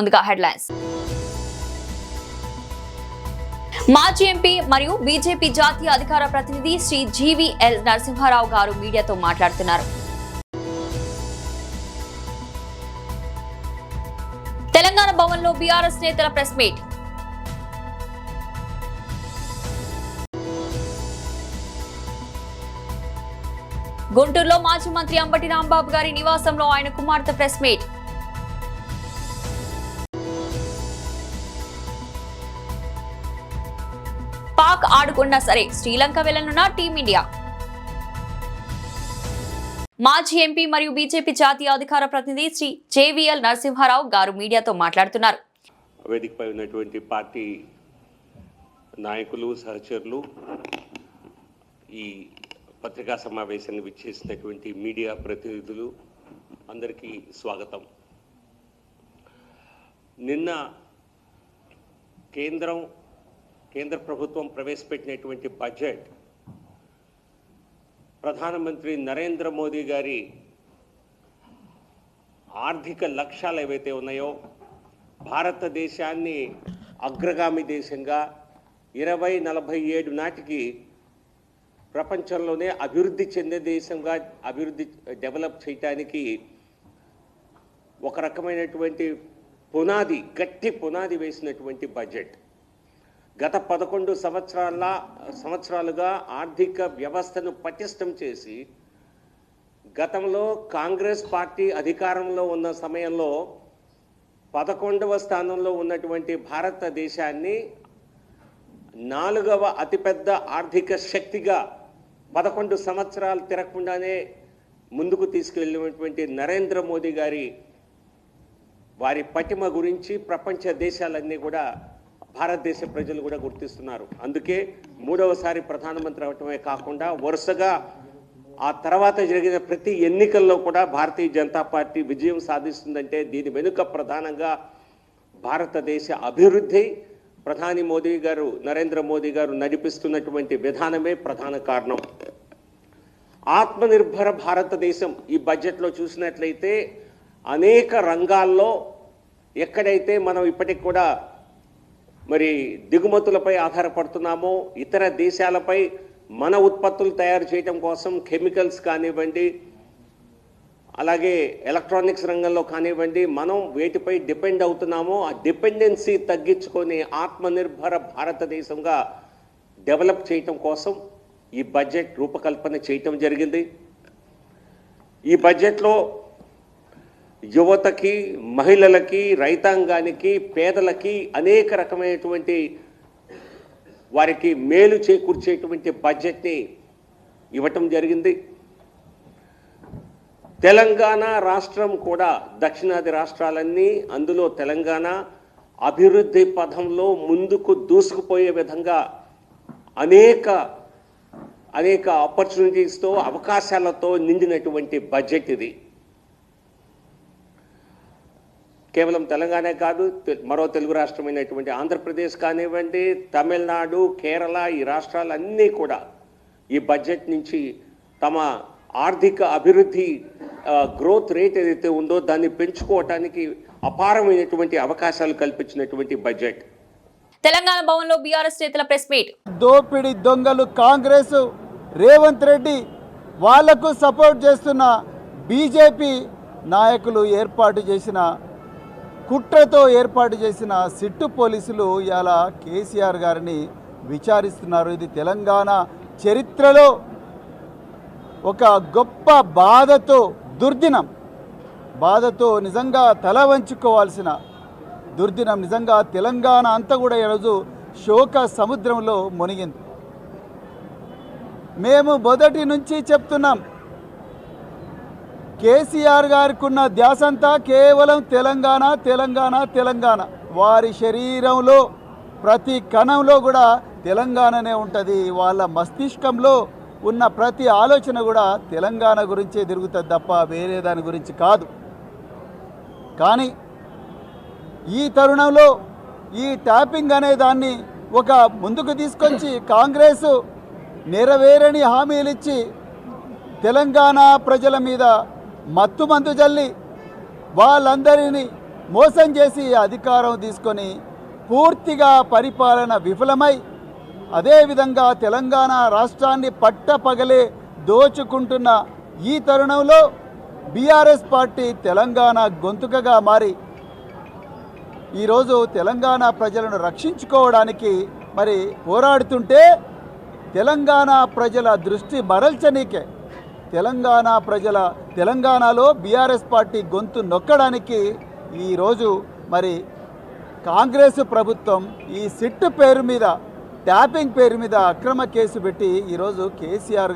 ముందుగా హెడ్లైన్స్. మాజీ ఎంపీ మరియు బీజేపీ జాతీయ అధికార ప్రతినిధి శ్రీ జీవీఎల్ నరసింహారావు గారు మీడియాతో మాట్లాడుతున్నారు. తెలంగాణ భవన్లో బీఆర్ఎస్ నేతల ప్రెస్ మీట్. గుంటూరులో మాజీ మంత్రి అంబటి రాంబాబు గారి నివాసంలో ఆయన కుమార్తె ప్రెస్ మీట్. పాక్ ఆడుకున్నా సరే శ్రీలంక వెళ్లనున్న టీమిండియా. మాజీ ఎంపీ మరియు బీజేపీ జాతీయ అధికార ప్రతినిధి శ్రీ జేవీఎల్ నరసింహారావు గారు మీడియాతో మాట్లాడుతున్నారు. వేదికపై ఉన్నటువంటి పార్టీ నాయకులు, సహచరులు, ఈ పత్రికా సమావేశాన్ని విచ్చేసినటువంటి మీడియా ప్రతినిధులు అందరికీ స్వాగతం. నిన్న కేంద్ర ప్రభుత్వం ప్రవేశపెట్టినటువంటి బడ్జెట్ ప్రధానమంత్రి నరేంద్ర మోదీ గారి ఆర్థిక లక్ష్యాలు ఏవైతే ఉన్నాయో భారతదేశాన్ని అగ్రగామి దేశంగా 2047 నాటికి ప్రపంచంలోనే అభివృద్ధి చెందే దేశంగా డెవలప్ చేయడానికి ఒక రకమైనటువంటి గట్టి పునాది వేసినటువంటి బడ్జెట్. గత 11 సంవత్సరాలుగా ఆర్థిక వ్యవస్థను పటిష్టం చేసి గతంలో కాంగ్రెస్ పార్టీ అధికారంలో ఉన్న సమయంలో 11వ స్థానంలో ఉన్నటువంటి భారతదేశాన్ని 4వ అతిపెద్ద ఆర్థిక శక్తిగా 11 సంవత్సరాలు తిరగకుండానే ముందుకు తీసుకెళ్ళినటువంటి నరేంద్ర మోదీ వారి పటిమ గురించి ప్రపంచ దేశాలన్నీ కూడా భారతదేశ ప్రజలు కూడా గుర్తిస్తున్నారు. అందుకే 3వసారి ప్రధానమంత్రి అవటమే కాకుండా వరుసగా ఆ తర్వాత జరిగిన ప్రతి ఎన్నికల్లో కూడా భారతీయ జనతా పార్టీ విజయం సాధిస్తుందంటే దీని వెనుక ప్రధానంగా భారతదేశ అభివృద్ధి, ప్రధాని నరేంద్ర మోదీ గారు నడిపిస్తున్నటువంటి విధానమే ప్రధాన కారణం. ఆత్మనిర్భర భారతదేశం ఈ బడ్జెట్లో చూసినట్లయితే అనేక రంగాల్లో ఎక్కడైతే మనం ఇప్పటికి కూడా దిగుమతులపై ఆధారపడుతున్నామో, ఇతర దేశాలపై మన ఉత్పత్తులు తయారు చేయడం కోసం కెమికల్స్ కానివ్వండి, అలాగే ఎలక్ట్రానిక్స్ రంగంలో కానివ్వండి, మనం వేటిపై డిపెండ్ అవుతున్నామో ఆ డిపెండెన్సీ తగ్గించుకొని ఆత్మనిర్భర భారతదేశంగా డెవలప్ చేయటం కోసం ఈ బడ్జెట్ రూపకల్పన చేయటం జరిగింది. ఈ బడ్జెట్లో యువతకి, మహిళలకి, రైతాంగానికి, పేదలకి అనేక రకమైనటువంటి వారికి మేలు చేకూర్చేటువంటి బడ్జెట్ని ఇవ్వటం జరిగింది. తెలంగాణ రాష్ట్రం కూడా దక్షిణాది రాష్ట్రాలన్నీ, అందులో తెలంగాణ అభివృద్ధి పథంలో ముందుకు దూసుకుపోయే విధంగా అనేక ఆపర్చునిటీస్తో, అవకాశాలతో నిండినటువంటి బడ్జెట్ ఇది. కేవలం తెలంగాణ కాదు, మరో తెలుగు రాష్ట్రమైనటువంటి ఆంధ్రప్రదేశ్ కానివ్వండి, తమిళనాడు, కేరళ, ఈ రాష్ట్రాలన్నీ కూడా ఈ బడ్జెట్ నుంచి తమ ఆర్థిక అభివృద్ధి గ్రోత్ రేట్ ఏదైతే ఉందో దాన్ని పెంచుకోవటానికి అపారమైనటువంటి అవకాశాలు కల్పించినటువంటి బడ్జెట్. తెలంగాణ భవన్లో బీఆర్ఎస్ నేతల ప్రెస్ మీట్. దోపిడి దొంగలు కాంగ్రెస్, రేవంత్ రెడ్డి వాళ్లకు సపోర్ట్ చేస్తున్న బీజేపీ నాయకులు కుట్రతో ఏర్పాటు చేసిన సిట్టు పోలీసులు ఇలా కేసీఆర్ గారిని విచారిస్తున్నారు. ఇది తెలంగాణ చరిత్రలో ఒక గొప్ప బాధతో నిజంగా తల వంచుకోవాల్సిన దుర్దినం. నిజంగా తెలంగాణ అంతా కూడా ఈరోజు శోక సముద్రంలో మునిగింది. మేము మొదటి నుంచి చెప్తున్నాం, కేసీఆర్ గారికి ఉన్న ధ్యాసంతా కేవలం తెలంగాణ. వారి శరీరంలో ప్రతి కణంలో కూడా తెలంగాణనే ఉంటుంది. వాళ్ళ మస్తిష్కంలో ఉన్న ప్రతి ఆలోచన కూడా తెలంగాణ గురించే తిరుగుతుంది తప్ప వేరే దాని గురించి కాదు. కానీ ఈ తరుణంలో ఈ ట్యాపింగ్ అనే దాన్ని ఒక ముందుకు తీసుకొచ్చి కాంగ్రెస్ నెరవేరని హామీలు ఇచ్చి తెలంగాణ ప్రజల మీద మత్తుమందు జల్లి వాళ్ళందరినీ మోసం చేసి అధికారం తీసుకొని పూర్తిగా పరిపాలన విఫలమై అదేవిధంగా తెలంగాణ రాష్ట్రాన్ని పట్టపగలే దోచుకుంటున్న ఈ తరుణంలో బీఆర్ఎస్ పార్టీ తెలంగాణ గొంతుకగా మారి ఈరోజు తెలంగాణ ప్రజలను రక్షించుకోవడానికి మరి పోరాడుతుంటే తెలంగాణ ప్రజల దృష్టి మరల్చనీకే తెలంగాణలో బీఆర్ఎస్ పార్టీ గొంతు నొక్కడానికి ఈరోజు మరి కాంగ్రెస్ ప్రభుత్వం ఈ సిట్ పేరు మీద ట్యాపింగ్ పేరు మీద అక్రమ కేసు పెట్టి ఈరోజు కేసీఆర్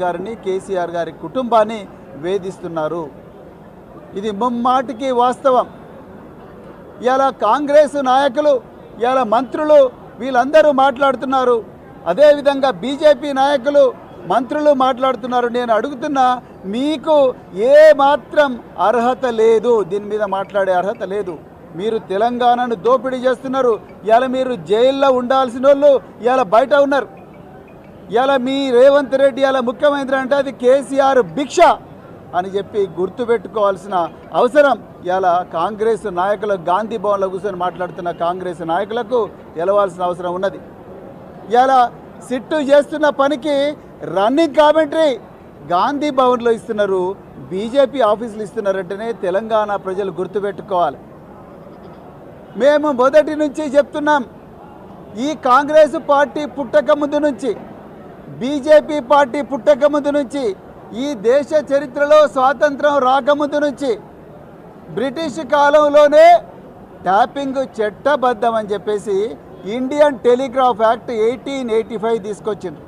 గారి కుటుంబాన్ని వేధిస్తున్నారు. ఇది ముమ్మాటికి వాస్తవం. ఇలా కాంగ్రెస్ నాయకులు ఇలా మంత్రులు వీళ్ళందరూ మాట్లాడుతున్నారు. అదేవిధంగా బీజేపీ నాయకులు మంత్రులు మాట్లాడుతున్నారు. నేను అడుగుతున్నా, మీకు ఏ మాత్రం అర్హత లేదు, దీని మీద మాట్లాడే అర్హత లేదు. మీరు తెలంగాణను దోపిడీ చేస్తున్నారు. ఇలా మీరు జైల్లో ఉండాల్సిన వాళ్ళు ఇలా బయట ఉన్నారు. ఇలా మీ రేవంత్ రెడ్డి ఇలా ముఖ్యమంత్రి అంటే అది కేసీఆర్ భిక్ష అని చెప్పి గుర్తుపెట్టుకోవాల్సిన అవసరం ఇలా కాంగ్రెస్ నాయకులకు, గాంధీ భవన్లో కూర్చొని మాట్లాడుతున్న కాంగ్రెస్ నాయకులకు తెలవాల్సిన అవసరం ఉన్నది. ఇలా సిట్టు చేస్తున్న పనికి రన్నింగ్ కామెంటరీ గాంధీ భవన్లో ఇస్తున్నారు, బీజేపీ ఆఫీసులు ఇస్తున్నారంటేనే తెలంగాణ ప్రజలు గుర్తుపెట్టుకోవాలి. మేము మొదటి నుంచి చెప్తున్నాం, ఈ కాంగ్రెస్ పార్టీ పుట్టక ముందు నుంచి, బీజేపీ పార్టీ పుట్టక ముందు నుంచి, ఈ దేశ చరిత్రలో స్వాతంత్రం రాకముందు నుంచి బ్రిటిష్ కాలంలోనే ట్యాపింగ్ చట్టబద్ధం అని చెప్పేసి ఇండియన్ టెలిగ్రాఫ్ యాక్ట్ 1885 తీసుకొచ్చింది.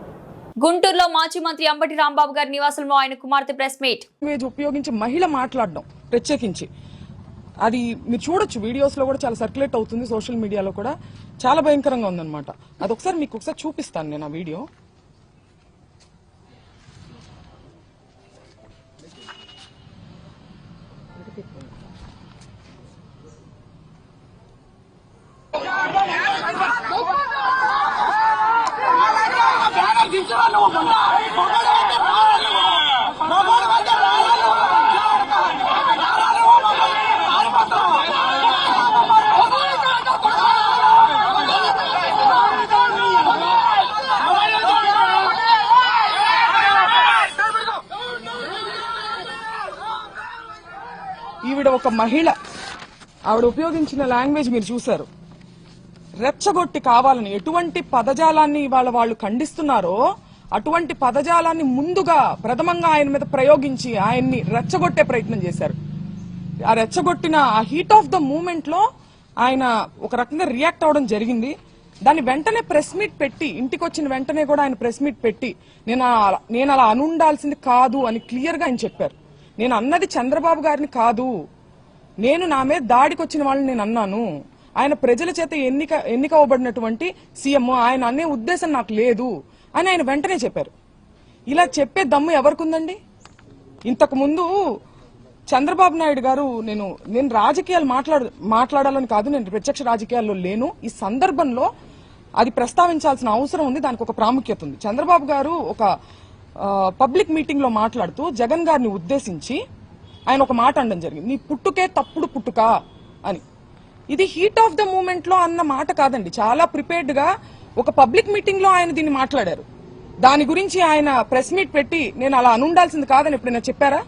గుంటూరులో మాజీ మంత్రి అంబటి రాంబాబు గారి నివాసంలో ఆయన కుమార్తె ప్రెస్ మీట్. ఉపయోగించి మహిళ మాట్లాడడం ప్రత్యేకించి అది మీరు చూడొచ్చు, వీడియోస్ లో కూడా చాలా సర్క్యులేట్ అవుతుంది, సోషల్ మీడియాలో కూడా చాలా భయంకరంగా ఉందన్నమాట. అది ఒకసారి మీకు ఒకసారి చూపిస్తాను నేను ఆ వీడియో. ఈవిడ ఒక మహిళ, ఆవిడ ఉపయోగించిన లాంగ్వేజ్ మీరు చూశారు. రెచ్చగొట్టి కావాలని ఎటువంటి పదజాలాన్ని ఇవాళ వాళ్ళు ఖండిస్తున్నారో అటువంటి పదజాలాన్ని ముందుగా ప్రథమంగా ఆయన మీద ప్రయోగించి ఆయన్ని రెచ్చగొట్టే ప్రయత్నం చేశారు. ఆ రెచ్చగొట్టిన ఆ హీట్ ఆఫ్ ద మూమెంట్ లో ఆయన ఒక రకంగా రియాక్ట్ అవడం జరిగింది. దాన్ని వెంటనే ప్రెస్ మీట్ పెట్టి, ఇంటికి వచ్చిన వెంటనే కూడా ఆయన ప్రెస్ మీట్ పెట్టి నేను అలా అనుండాల్సింది కాదు అని క్లియర్ గా ఆయన చెప్పారు. నేను అన్నది చంద్రబాబు గారిని కాదు, నేను నా మీద దాడికి వచ్చిన వాళ్ళని నేను అన్నాను. ఆయన ప్రజల చేత ఎన్నిక అవ్వబడినటువంటి సీఎం, ఆయన అనే ఉద్దేశం నాకు లేదు అని ఆయన వెంటనే చెప్పారు. ఇలా చెప్పే దమ్ము ఎవరికుందండి? ఇంతకు ముందు చంద్రబాబు నాయుడు గారు, నేను రాజకీయాలు మాట్లాడాలని కాదు, నేను ప్రత్యక్ష రాజకీయాల్లో లేను, ఈ సందర్భంలో అది ప్రస్తావించాల్సిన అవసరం ఉంది, దానికి ఒక ప్రాముఖ్యత ఉంది. చంద్రబాబు గారు ఒక పబ్లిక్ మీటింగ్ లో మాట్లాడుతూ జగన్ గారిని ఉద్దేశించి ఆయన ఒక మాట అనడం జరిగింది, నీ పుట్టుకే తప్పుడు పుట్టుక అని. ఇది హీట్ ఆఫ్ ద మూమెంట్ లో అన్న మాట కాదండి, చాలా ప్రిపేర్డ్ గా ఒక పబ్లిక్ మీటింగ్ లో ఆయన దీన్ని మాట్లాడారు. దాని గురించి ఆయన ప్రెస్ మీట్ పెట్టి నేను అలా అనుండాల్సింది కాదని ఎప్పుడైనా చెప్పారా?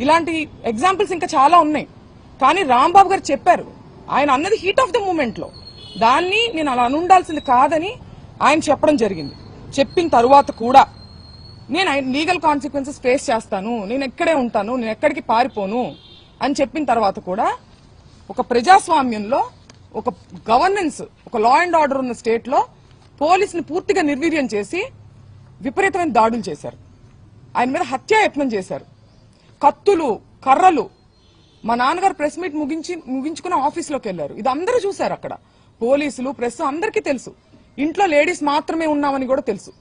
ఇలాంటి ఎగ్జాంపుల్స్ ఇంకా చాలా ఉన్నాయి. కానీ రాంబాబు గారు చెప్పారు, ఆయన అన్నది హీట్ ఆఫ్ ద మూమెంట్ లో, దాన్ని నేను అలా అనుండాల్సింది కాదని ఆయన చెప్పడం జరిగింది. చెప్పిన తరువాత కూడా నేను లీగల్ కాన్సిక్వెన్సెస్ ఫేస్ చేస్తాను, నేను ఎక్కడే ఉంటాను, నేను ఎక్కడికి పారిపోను అని చెప్పిన తర్వాత కూడా ఒక ప్రజాస్వామ్యంలో, ఒక గవర్నెన్స్, ఒక లా అండ్ ఆర్డర్ ఉన్న స్టేట్ లో పోలీసుని పూర్తిగా నిర్వీర్యం చేసి విపరీతమైన దాడులు చేశారు. ఆయన మీద హత్యాయత్నం చేశారు. కత్తులు, కర్రలు. మా నాన్నగారు ప్రెస్ మీట్ ముగించుకుని ఆఫీస్లోకి వెళ్లారు. ఇది అందరూ చూశారు అక్కడ, పోలీసులు, ప్రెస్, అందరికీ తెలుసు. ఇంట్లో లేడీస్ మాత్రమే ఉన్నామని కూడా తెలుసు.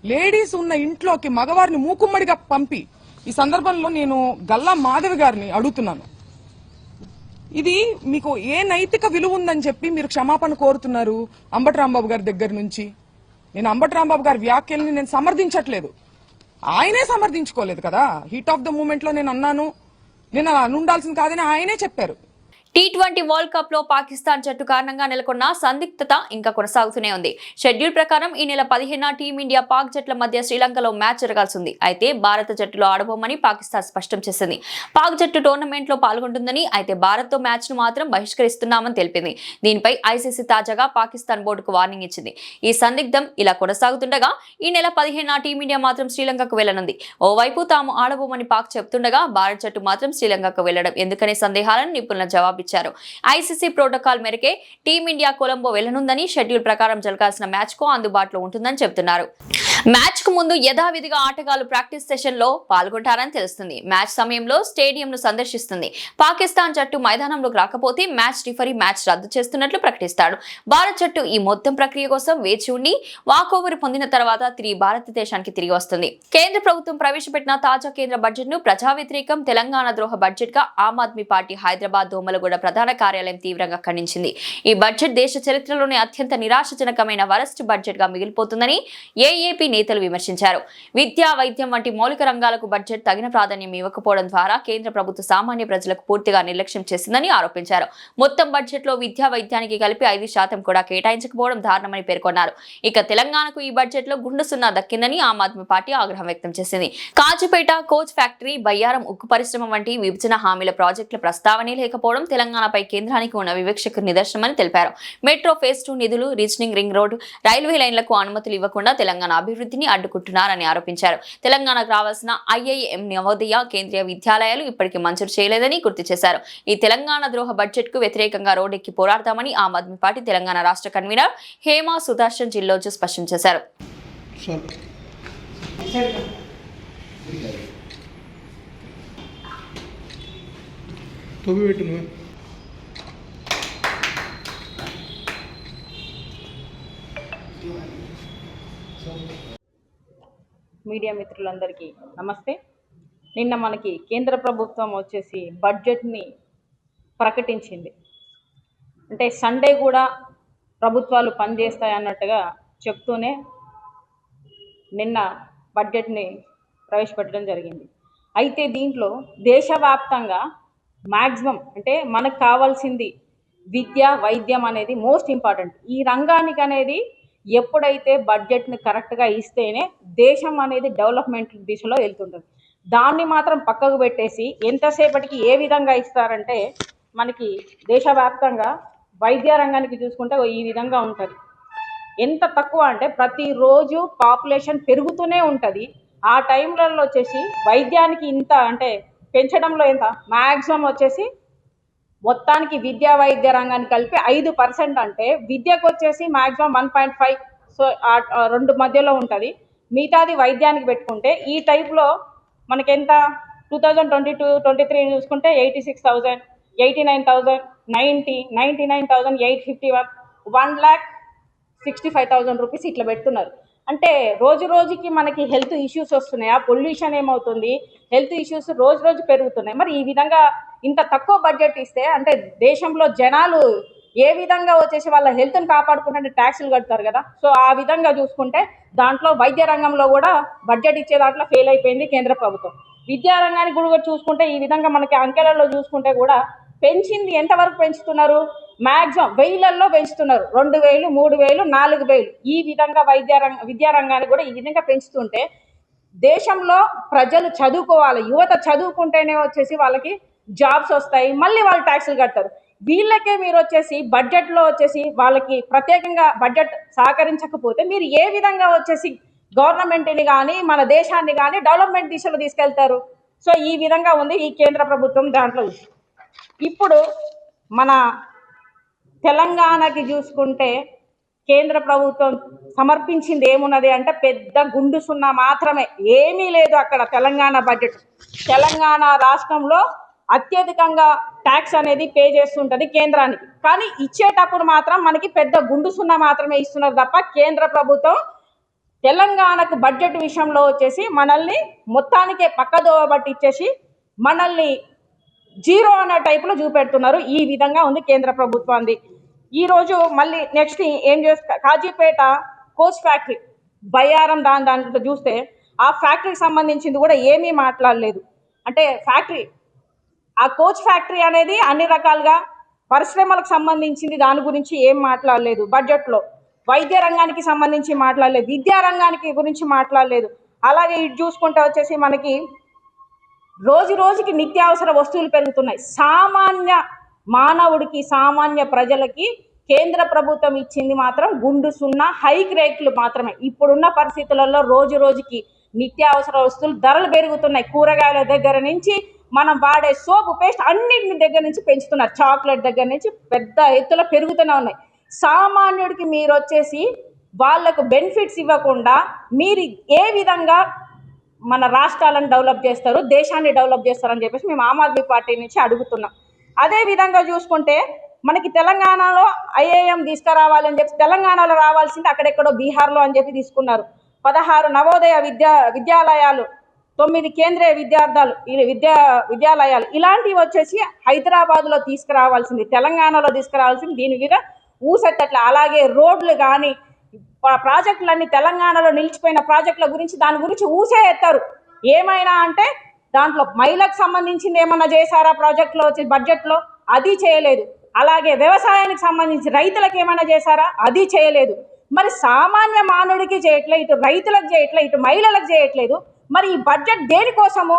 లేడీస్ ఉన్న ఇంట్లోకి మగవారిని మూకుమ్మడిగా పంపి, ఈ సందర్భంలో నేను గల్లా మాధవి గారిని అడుగుతున్నాను, ఇది మీకు ఏ నైతిక విలువ ఉందని చెప్పి మీరు క్షమాపణ కోరుతున్నారు అంబటి రాంబాబు గారి దగ్గర నుంచి? నేను అంబటి రాంబాబు గారి వ్యాఖ్యల్ని నేను సమర్థించట్లేదు, ఆయనే సమర్థించుకోలేదు కదా. హీట్ ఆఫ్ ద మూమెంట్ లో నేను అన్నాను, నేను అలా అనుండాల్సింది కాదని ఆయనే చెప్పారు. T20 వరల్డ్ కప్ లో పాకిస్తాన్ జట్టు కారణంగా నెలకొన్న సందిగ్ధత ఇంకా కొనసాగుతూనే ఉంది. షెడ్యూల్ ప్రకారం ఈ నెల 15న టీమిండియా పాక్ జట్ల మధ్య శ్రీలంకలో మ్యాచ్ జరగాల్సి ఉంది. అయితే భారత జట్టులో ఆడబోమని పాకిస్తాన్ స్పష్టం చేసింది. పాక్ జట్టు టోర్నమెంట్ లో పాల్గొంటుందని, అయితే భారత్ తో మ్యాచ్ ను మాత్రం బహిష్కరిస్తున్నామని తెలిపింది. దీనిపై ఐసీసీ తాజాగా పాకిస్తాన్ బోర్డుకు వార్నింగ్ ఇచ్చింది. ఈ సందిగ్ధం ఇలా కొనసాగుతుండగా ఈ నెల 15న టీమిండియా మాత్రం శ్రీలంకకు వెళ్లనుంది. ఓవైపు తాము ఆడబోమని పాక్ చెబుతుండగా భారత్ జట్టు మాత్రం శ్రీలంకకు వెళ్లడం ఎందుకనే సందేహాలను నిపుణుల జవాబు ఇచ్చారు. ఐసీసీ ప్రోటోకాల్ మేరకే టీమిండియా కొలంబో వెళ్లనుందని, షెడ్యూల్ ప్రకారం జరగాల్సిన మ్యాచ్ కు అందుబాటులో ఉంటుందని చెబుతున్నారు. మ్యాచ్ కు ముందు యథావిధిగా ఆటగాళ్లు ప్రాక్టీస్ సెషన్ లో పాల్గొంటారని తెలుస్తుంది. మ్యాచ్ సమయంలో స్టేడియం ను సందర్శిస్తుంది. పాకిస్తాన్ జట్టు మైదానంలోకి రాకపోతే మ్యాచ్ రిఫరీ మ్యాచ్ రద్దు చేస్తున్నట్లు ప్రకటిస్తాడు. భారత్ జట్టు ఈ మొత్తం ప్రక్రియ కోసం వేచి ఉండి వాకోవర్ పొందిన తర్వాత తిరిగి భారతదేశానికి తిరిగి వస్తుంది. కేంద్ర ప్రభుత్వం ప్రవేశపెట్టిన తాజా కేంద్ర బడ్జెట్ ను ప్రజా వ్యతిరేకం, తెలంగాణ ద్రోహ బడ్జెట్ గా ఆమ్ ఆద్మీ పార్టీ హైదరాబాద్ దోమలగూడ ప్రధాన కార్యాలయం తీవ్రంగా ఖండించింది. ఈ బడ్జెట్ దేశ చరిత్రలోనే అత్యంత నిరాశజనకమైన వరస్ట్ బడ్జెట్ గా మిగిలిపోతుందని ఏఏపీ నేతలు విమర్శించారు. విద్య, వైద్యం వంటి మౌలిక రంగాలకు బడ్జెట్ తగిన ప్రాధాన్యం ఇవ్వకపోవడం ద్వారా కేంద్ర ప్రభుత్వ సామాన్య ప్రజలకు పూర్తిగా నిర్లక్ష్యం చేసిందని ఆరోపించారు. మొత్తం బడ్జెట్ లో విద్యా, వైద్యానికి కలిపి 5% కూడా కేటాయించకపోవడం దారుణమని పేర్కొన్నారు. ఇక తెలంగాణకు ఈ బడ్జెట్ లో గుండు సున్నా దక్కిందని ఆమ్ ఆద్మీ పార్టీ ఆగ్రహం వ్యక్తం చేసింది. కాజీపేట కోచ్ ఫ్యాక్టరీ, బయ్యారం ఉక్కు పరిశ్రమ వంటి విభజన హామీల ప్రాజెక్టుల ప్రస్తావనే లేకపోవడం తెలంగాణపై కేంద్రానికి ఉన్న వివక్షకు నిదర్శనమని తెలిపారు. మెట్రో ఫేజ్ 2 నిధులు, రీజనింగ్ రింగ్ రోడ్, రైల్వే లైన్లకు అనుమతులు ఇవ్వకుండా తెలంగాణ అభివృద్ధిని అడ్డుకుంటున్నారని ఆరోపించారు. తెలంగాణకు రావాల్సిన ఐఐఎం, నవోదయ కేంద్రీయ విద్యాలయాలు ఇప్పటికీ మంజూరు చేయలేదని గుర్తు చేశారు. ఈ తెలంగాణ ద్రోహ బడ్జెట్ కు వ్యతిరేకంగా రోడ్డెక్కి పోరాడతామని ఆమ్ ఆద్మీ పార్టీ తెలంగాణ రాష్ట్ర కన్వీనర్ హేమా సుదర్శన్ జిల్లోజు స్పష్టం చేశారు. మీడియా మిత్రులందరికీ నమస్తే. నిన్న మనకి కేంద్ర ప్రభుత్వం వచ్చేసి బడ్జెట్ని ప్రకటించింది. అంటే సండే కూడా ప్రభుత్వాలు పనిచేస్తాయి అన్నట్టుగా చెప్తూనే నిన్న బడ్జెట్ని ప్రవేశపెట్టడం జరిగింది. అయితే దీంట్లో దేశవ్యాప్తంగా మ్యాక్సిమం అంటే మనకు కావాల్సింది విద్య, వైద్యం అనేది మోస్ట్ ఇంపార్టెంట్. ఈ రంగానికి అనేది ఎప్పుడైతే బడ్జెట్ని కరెక్ట్గా ఇస్తేనే దేశం అనేది డెవలప్మెంట్ దిశలో వెళ్తుంటుంది. దాన్ని మాత్రం పక్కకు పెట్టేసి ఎంతసేపటికి ఏ విధంగా ఇస్తారంటే, మనకి దేశవ్యాప్తంగా వైద్య రంగానికి చూసుకుంటే ఈ విధంగా ఉంటుంది. ఎంత తక్కువ అంటే ప్రతిరోజు పాపులేషన్ పెరుగుతూనే ఉంటుంది. ఆ టైంలలో వచ్చేసి వైద్యానికి ఇంత అంటే పెంచడంలో ఎంత మ్యాక్సిమం వచ్చేసి మొత్తానికి విద్యా వైద్య రంగాన్ని కలిపి 5% అంటే విద్యకు వచ్చేసి మ్యాక్సిమం 1.5, సో రెండు మధ్యలో ఉంటుంది. మిగతాది వైద్యానికి పెట్టుకుంటే ఈ టైప్లో మనకెంత 2022-23 చూసుకుంటే 86,000, 89,000, 90, 99,851, 1,65,000 రూపీస్ ఇట్లా పెడుతున్నారు. అంటే రోజు రోజుకి మనకి హెల్త్ ఇష్యూస్ వస్తున్నాయి. ఆ పొల్యూషన్ ఏమవుతుంది, హెల్త్ ఇష్యూస్ రోజు రోజు పెరుగుతున్నాయి. మరి ఈ విధంగా ఇంత తక్కువ బడ్జెట్ ఇస్తే అంటే దేశంలో జనాలు ఏ విధంగా వచ్చేసి వాళ్ళ హెల్త్ని కాపాడుకుంటే ట్యాక్సులు కడతారు కదా. సో ఆ విధంగా చూసుకుంటే దాంట్లో వైద్య రంగంలో కూడా బడ్జెట్ ఇచ్చే దాంట్లో ఫెయిల్ అయిపోయింది కేంద్ర ప్రభుత్వం. విద్యా రంగానికి కూడా చూసుకుంటే ఈ విధంగా మనకి అంకెలలో చూసుకుంటే కూడా పెంచింది ఎంతవరకు పెంచుతున్నారు, మ్యాక్సిమం 1000ల్లో పెంచుతున్నారు. 2,000, 3,000, 4,000 ఈ విధంగా విద్యా రంగాన్ని కూడా ఈ విధంగా పెంచుతుంటే దేశంలో ప్రజలు చదువుకోవాలి, యువత చదువుకుంటేనే వచ్చేసి వాళ్ళకి జాబ్స్ వస్తాయి, మళ్ళీ వాళ్ళు ట్యాక్సులు కడతారు. వీళ్ళకే మీరు వచ్చేసి బడ్జెట్లో వచ్చేసి వాళ్ళకి ప్రత్యేకంగా బడ్జెట్ సహకరించకపోతే మీరు ఏ విధంగా వచ్చేసి గవర్నమెంట్ని కానీ మన దేశాన్ని కానీ డెవలప్మెంట్ దిశలో తీసుకెళ్తారు. సో ఈ విధంగా ఉంది ఈ కేంద్ర ప్రభుత్వం దాంట్లో. ఇప్పుడు మన తెలంగాణకి చూసుకుంటే కేంద్ర ప్రభుత్వం సమర్పించింది ఏమున్నది అంటే పెద్ద గుండు సున్నా మాత్రమే, ఏమీ లేదు అక్కడ. తెలంగాణ బడ్జెట్, తెలంగాణ రాష్ట్రంలో అత్యధికంగా ట్యాక్స్ అనేది పే చేస్తుంటుంది కేంద్రానికి, కానీ ఇచ్చేటప్పుడు మాత్రం మనకి పెద్ద గుండు సున్నా మాత్రమే ఇస్తున్నారు తప్ప కేంద్ర ప్రభుత్వం తెలంగాణకు బడ్జెట్ విషయంలో వచ్చేసి మనల్ని మొత్తానికే పక్కదోవ పట్టించేసి మనల్ని జీరో అనే టైప్లో చూపెడుతున్నారు. ఈ విధంగా ఉంది కేంద్ర ప్రభుత్వాన్ని. ఈరోజు మళ్ళీ నెక్స్ట్ ఏం చేస్తా, కాజీపేట కోచ్ ఫ్యాక్టరీ, బయ్యారం దాంట్లో చూస్తే ఆ ఫ్యాక్టరీకి సంబంధించింది కూడా ఏమీ మాట్లాడలేదు. అంటే ఫ్యాక్టరీ, ఆ కోచ్ ఫ్యాక్టరీ అనేది అన్ని రకాలుగా పరిశ్రమలకు సంబంధించింది దాని గురించి ఏం మాట్లాడలేదు బడ్జెట్లో. వైద్య రంగానికి సంబంధించి మాట్లాడలేదు, విద్యా రంగానికి గురించి మాట్లాడలేదు. అలాగే ఇటు చూసుకుంటే వచ్చేసి మనకి రోజు రోజుకి నిత్యావసర వస్తువులు పెరుగుతున్నాయి. సామాన్య మానవుడికి, సామాన్య ప్రజలకి కేంద్ర ప్రభుత్వం ఇచ్చింది మాత్రం గుండు సున్నా హైక్ రేట్లు మాత్రమే. ఇప్పుడున్న పరిస్థితులలో రోజు రోజుకి నిత్యావసర వస్తువులు ధరలు పెరుగుతున్నాయి. కూరగాయల దగ్గర నుంచి మనం వాడే సోపు, పేస్ట్ అన్నింటి దగ్గర నుంచి పెంచుతున్నారు. చాక్లెట్ దగ్గర నుంచి పెద్ద ఎత్తులో పెరుగుతూనే ఉన్నాయి. సామాన్యుడికి మీరు వచ్చేసి వాళ్లకు బెనిఫిట్స్ ఇవ్వకుండా మీరు ఏ విధంగా మన రాష్ట్రాలను డెవలప్ చేస్తారు, దేశాన్ని డెవలప్ చేస్తారని చెప్పేసి మేము ఆమ్ ఆద్మీ పార్టీ నుంచి అడుగుతున్నాం. అదే విధంగా చూసుకుంటే మనకి తెలంగాణలో ఐఐఎం తీసుకురావాలని చెప్పి తెలంగాణలో రావాల్సింది అక్కడెక్కడో బీహార్లో అని చెప్పి తీసుకున్నారు. 16 నవోదయ విద్యాలయాలు, 9 కేంద్రీయ విద్యాలయాలు ఇలాంటివి వచ్చేసి హైదరాబాద్లో తీసుకురావాల్సింది, తెలంగాణలో తీసుకురావాల్సింది. దీని మీద ఊసెత్తట్ల. అలాగే రోడ్లు కానీ ప్రాజెక్టులన్నీ తెలంగాణలో నిలిచిపోయిన ప్రాజెక్టుల గురించి దాని గురించి ఊసే ఎత్తారు. ఏమైనా అంటే దాంట్లో మహిళలకు సంబంధించింది ఏమన్నా చేశారా ప్రాజెక్టులో వచ్చి బడ్జెట్లో? అది చేయలేదు. అలాగే వ్యవసాయానికి సంబంధించి రైతులకు ఏమైనా చేశారా? అది చేయలేదు. మరి సామాన్య మానవుడికి చేయట్లే, ఇటు రైతులకు చేయట్లే, ఇటు మహిళలకు చేయట్లేదు. మరి ఈ బడ్జెట్ దేనికోసము?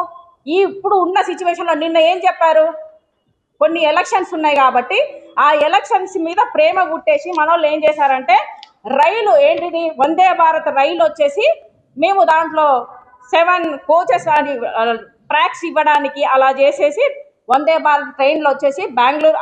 ఈ ఇప్పుడు ఉన్న సిచ్యువేషన్లో నిన్న ఏం చెప్పారు? కొన్ని ఎలక్షన్స్ ఉన్నాయి కాబట్టి ఆ ఎలక్షన్స్ మీద ప్రేమ గుట్టేసి మనోళ్ళు ఏం చేశారంటే రైలు ఏంటిది వందే భారత్ రైలు వచ్చేసి మేము దాంట్లో 7 కోచెస్ ట్రాక్స్ ఇవ్వడానికి అలా చేసేసి వందే భారత్ ట్రైన్లో వచ్చేసి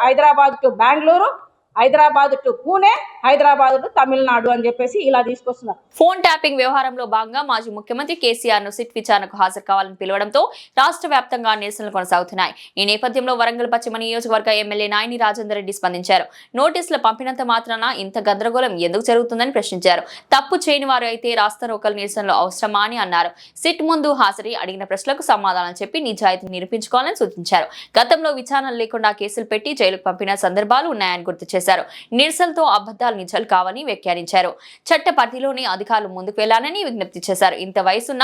Hyderabad to Bengaluru, Hyderabad to Pune, Hyderabad to Tamil Nadu అని చెప్పేసి ఇలా తీసుకొస్తున్నారు. ఫోన్ ట్యాపింగ్ వ్యవహారంలో భాగంగా మాజీ ముఖ్యమంత్రి కేసీఆర్ ను సిట్ విచారణకు హాజరు కావాలని పిలవడంతో రాష్ట్ర వ్యాప్తంగా నిరసనలు కొనసాగుతున్నాయి. ఈ నేపథ్యంలో వరంగల్ పశ్చిమ నియోజకవర్గ ఎమ్మెల్యే నాయని రాజేందర్ రెడ్డి స్పందించారు. నోటీసులు పంపినంత మాత్రాన ఇంత గందరగోళం ఎందుకు జరుగుతుందని ప్రశ్నించారు. తప్పు చేయని వారు అయితే రాస్తారోకల్ నిరసనలు అవసరమా అని అన్నారు. సిట్ ముందు హాజరై అడిగిన ప్రశ్నలకు సమాధానం చెప్పి నిజాయితీ నిరూపించుకోవాలని సూచించారు. గతంలో విచారణ లేకుండా కేసులు పెట్టి జైలుకు పంపిన సందర్భాలు ఉన్నాయని గుర్తు చేశారు. నిరసనలతో అబద్ధాలు నిజాలు కావని వ్యాఖ్యానించారు. చట్ట పరిధిలోని అధికారులు ముందుకు వెళ్లాలని విజ్ఞప్తి చేశారు. ఇంత వయసున్న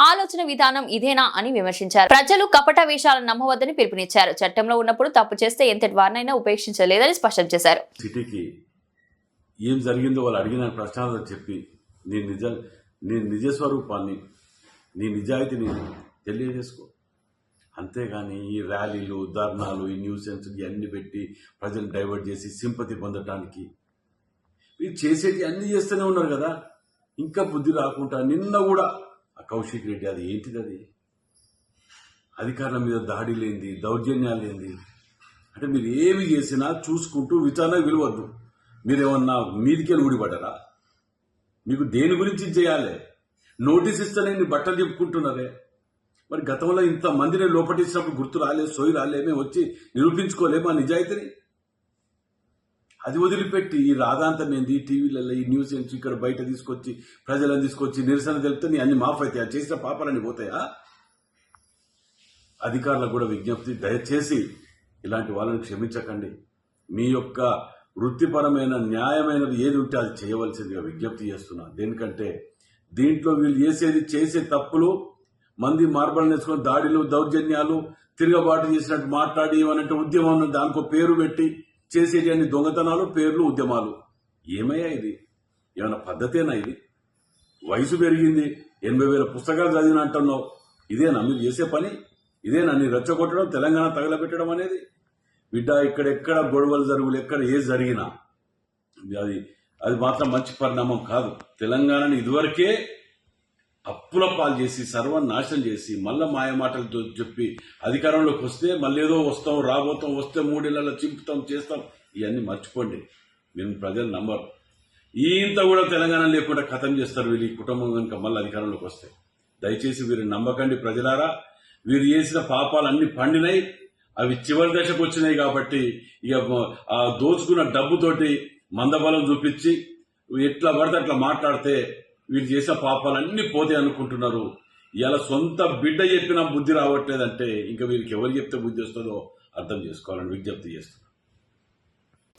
ఆలోచన విధానం ఇదేనా అని విమర్శించారు. ప్రజలు కపట వేషాలను నమ్మవద్దని పిలుపునిచ్చారు. చట్టంలో ఉన్నప్పుడు తప్పు చేస్తే ఎంతటి వారినైనా ఉపేక్షించలేదని స్పష్టం చేశారు. సిటీకి ఏం జరిగిందో వాళ్ళు అడిగిన ప్రశ్నలు చెప్పి నీ నిజ స్వరూపాన్ని, నీ నిజాయితీని తెలియజేసుకో. అంతేగాని ఈ ర్యాలీలు, ధర్నాలు, ఈ న్యూసెన్స్ ఇవన్నీ పెట్టి ప్రజలు డైవర్ట్ చేసి సింపతి పొందటానికి వీళ్ళు చేసేటి అన్ని చేస్తూనే ఉన్నారు కదా. ఇంకా బుద్ధి రాకుండా నిన్న కూడా ఆ కౌశిక్ రెడ్డి అది ఏంటిది, అది అధికారుల మీద దాడి లేనిది, దౌర్జన్యాలు లేనిది. అంటే మీరు ఏమి చేసినా చూసుకుంటూ విచారణ విలువద్దు. మీరేమన్నా మీదికెళ్ళి ఊడిపడ్డారా? మీకు దేని గురించి చేయాలి? నోటీస్ ఇస్తేనే బట్టలు చెప్పుకుంటున్నారే. మరి గతంలో ఇంత మందిని లోపటించినప్పుడు గుర్తు రాలే, సోయి రాలే, మేము వచ్చి నిరూపించుకోలేము ఆ నిజాయితీని. అది వదిలిపెట్టి ఈ రాధాంతం ఏంది, టీవీలలో ఈ న్యూస్ ఏంటి, ఇక్కడ బయట తీసుకొచ్చి ప్రజలను తీసుకొచ్చి నిరసన తెలిపితే నీ అన్ని మాఫ్ అవుతాయా? చేసిన పాపాలన్నీ పోతాయా? అధికారులకు కూడా విజ్ఞప్తి, దయచేసి ఇలాంటి వాళ్ళని క్షమించకండి. మీ యొక్క వృత్తిపరమైన న్యాయమైనది ఏది ఉంటే అది చేయవలసిందిగా విజ్ఞప్తి చేస్తున్నా. దేనికంటే దీంట్లో వీళ్ళు చేసే తప్పులు, మంది మార్బల్ నేర్చుకుని దాడిలు, దౌర్జన్యాలు, తిరగబాటు చేసినట్టు మాట్లాడి ఏమనంటే ఉద్యమం దానికో పేరు పెట్టి చేసేటి అన్ని దొంగతనాలు, పేర్లు, ఉద్యమాలు. ఏమయ్యా ఇది? ఏమైనా పద్ధతేనా ఇది? వయసు పెరిగింది, 80,000 పుస్తకాలు చదివిన అంటున్నావు. ఇదేనా మీరు చేసే పని? ఇదేనా నీ రెచ్చగొట్టడం, తెలంగాణ తగలబెట్టడం అనేది? బిడ్డ, ఇక్కడెక్కడ గొడవలు జరుగులు, ఎక్కడ ఏది జరిగినా అది మాత్రం మంచి పరిణామం కాదు. తెలంగాణని ఇదివరకే అప్పుల పాలు చేసి సర్వనాశనం చేసి మళ్ళా మాయమాటలతో చెప్పి అధికారంలోకి వస్తే మళ్ళీ ఏదో వస్తాం, రాబోతాం, వస్తే 3 ఏళ్లలో చింపుతాం, చేస్తాం. ఇవన్నీ మర్చిపోండి. మీరు ప్రజలు నమ్మరు. ఇంత కూడా తెలంగాణ లేకుండా ఖతం చేస్తారు వీళ్ళు, ఈ కుటుంబం కనుక మళ్ళీ అధికారంలోకి వస్తే. దయచేసి వీరిని నమ్మకండి ప్రజలారా. వీరు చేసిన పాపాలు అన్ని పండినాయి, అవి చివరి దశకు వచ్చినాయి. కాబట్టి ఇక ఆ దోచుకున్న డబ్బుతోటి మందబలం చూపించి ఎట్లా పడితే అట్లా మాట్లాడితే వీళ్ళు చేసిన పాపాలన్నీ పోతే అనుకుంటున్నారు. ఇలా సొంత బిడ్డ చెప్పినా బుద్ధి రావట్లేదంటే ఇంకా వీరికి ఎవరు చెప్తే బుద్ధి వస్తుందో అర్థం చేసుకోవాలని విజ్ఞప్తి చేస్తున్నారు.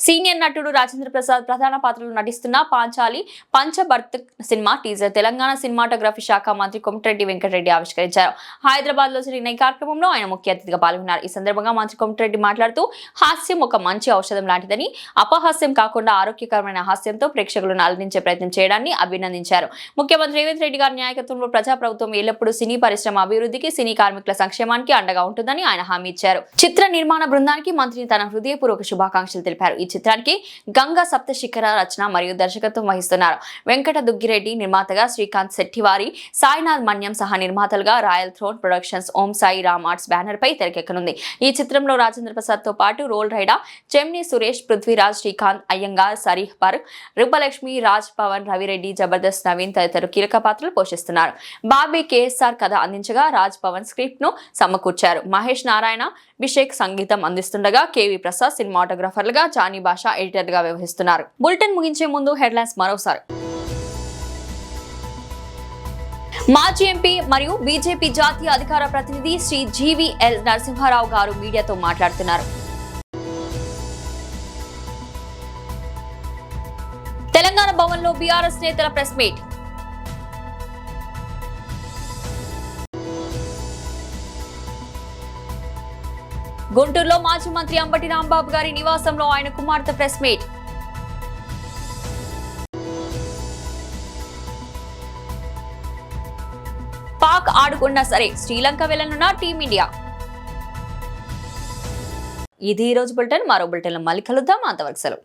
సీనియర్ నటుడు రాజేంద్ర ప్రసాద్ ప్రధాన పాత్రలో నటిస్తున్న Panchali Panchabhartha cinema teaser Telangana cinematography శాఖ మంత్రి కోమటిరెడ్డి వెంకటరెడ్డి ఆవిష్కరించారు. హైదరాబాద్ లో జరిగిన ఈ కార్యక్రమంలో ఆయన ముఖ్య అతిథిగా పాల్గొన్నారు. ఈ సందర్భంగా మంత్రి కోమటిరెడ్డి మాట్లాడుతూ హాస్యం ఒక మంచి ఔషధం లాంటిదని, అపహాస్యం కాకుండా ఆరోగ్యకరమైన హాస్యంతో ప్రేక్షకులను అలరించే ప్రయత్నం చేయడాన్ని అభినందించారు. ముఖ్యమంత్రి రేవంత్ రెడ్డి గారి నాయకత్వంలో ప్రజాప్రభుత్వం ఎల్లప్పుడూ సినీ పరిశ్రమ అభివృద్ధికి, సినీ కార్మికుల సంక్షేమానికి అండగా ఉంటుందని ఆయన హామీ ఇచ్చారు. చిత్ర నిర్మాణ బృందానికి మంత్రి తన హృదయపూర్వక శుభాకాంక్షలు తెలిపారు. ఈ చిత్రానికి గంగా సప్తశిఖర రచన మరియు దర్శకత్వం వహిస్తున్నారు. వెంకట దుగ్గిరెడ్డి నిర్మాతగా, శ్రీకాంత్ శెట్టివారి, సాయినాథ్ మన్యం సహా నిర్మాతలుగా royal throne productions, Om Sai Ram arts banner పై తెరకెక్కనుంది. ఈ చిత్రంలో రాజేంద్ర ప్రసాద్ తో పాటు రోల్ రైడా చెమ్ని సురేష్, పృథ్వీరాజ్, శ్రీకాంత్, అయ్యంగార్, సరీహ్ పర్క్, రూపలక్ష్మి, రాజ్ పవన్, రవిరెడ్డి, జబర్దస్త్ నవీన్ తదితరులు కీలక పాత్రలు పోషిస్తున్నారు. బాబీ కేఎస్ఆర్ కథ అందించగా రాజ్ పవన్ స్క్రిప్ట్ ను సమకూర్చారు. మహేష్ నారాయణ, అభిషేక్ సంగీతం అందిస్తుండగా కేవీ ప్రసాద్ సినిమాటోగ్రాఫర్లుగా, జానీ భాష ఎడిటర్గా వ్యవహరిస్తున్నారు. బులెటిన్ ముగించే ముందు హెడ్లైన్స్ మరోసారి. మాజీ ఎంపీ మరియు బీజేపీ జాతీయ అధికార ప్రతినిధి శ్రీ జీవీఎల్ నరసింహారావు గారు మీడియాతో మాట్లాడుతున్నారు. తెలంగాణ భవన్ లో బీఆర్ఎస్ నేతల ప్రెస్ మీట్. గుంటూరులో మాజీ మంత్రి అంబటి రాంబాబు గారి నివాసంలో ఆయన కుమార్తె ప్రెస్ మీట్. పాక్ ఆడుకున్నా సరే శ్రీలంక వెళ్లనున్న టీమిండియా. ఇది ఈ రోజు బులెటిన్. మరో బులెటిన్ లో మళ్ళీ కలుద్దాం. అంతవరకు సెలవు.